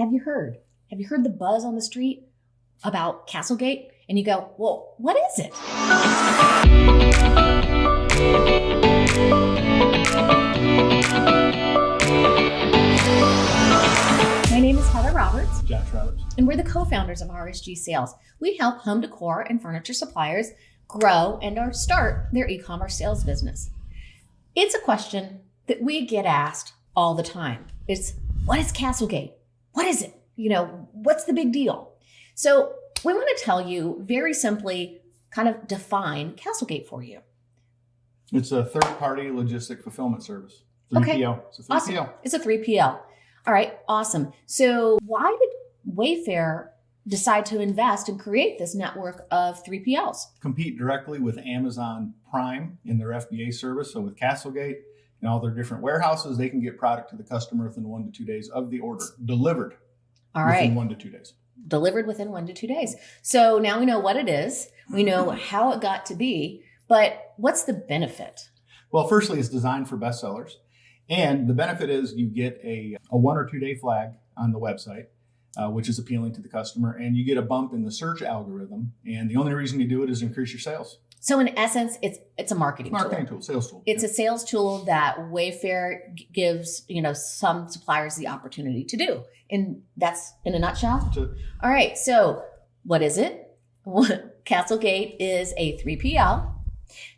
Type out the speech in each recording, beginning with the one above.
have you heard? Have you heard the buzz on the street about CastleGate? And you go, well, what is it? My name is Heather Roberts. Josh Roberts. And we're the co-founders of RSG Sales. We help home decor and furniture suppliers grow and or start their e-commerce sales business. It's a question that we get asked all the time. It's, what is CastleGate? What is it? What's the big deal? So we want to tell you very simply, kind of define CastleGate for you. It's a third-party logistic fulfillment service. 3PL. Okay. It's a 3PL. Awesome. It's a 3PL. All right. Awesome. So why did Wayfair decide to invest and create this network of 3PLs? Compete directly with Amazon Prime in their FBA service. So with CastleGate and all their different warehouses, they can get product to the customer within 1 to 2 days of the order, delivered within 1 to 2 days. Delivered within 1 to 2 days. So now we know what it is. We know how it got to be, but what's the benefit? Well, firstly, it's designed for bestsellers. And the benefit is you get a 1 or 2 day flag on the website, which is appealing to the customer. And you get a bump in the search algorithm. And the only reason you do it is increase your sales. So in essence, it's a marketing tool, sales tool. It's a sales tool that Wayfair gives, some suppliers the opportunity to do. And that's in a nutshell. All right. So what is it? CastleGate is a 3PL.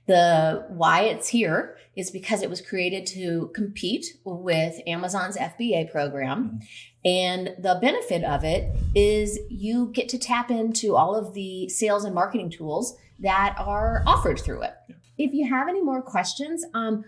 The why it's here is because it was created to compete with Amazon's FBA program. And the benefit of it is you get to tap into all of the sales and marketing tools that are offered through it. Yeah. If you have any more questions,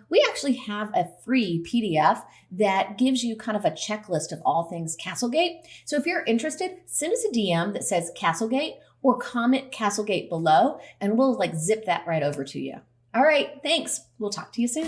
we actually have a free PDF that gives you kind of a checklist of all things CastleGate. So if you're interested, send us a DM that says CastleGate or comment CastleGate below, and we'll zip that right over to you. All right, thanks. We'll talk to you soon.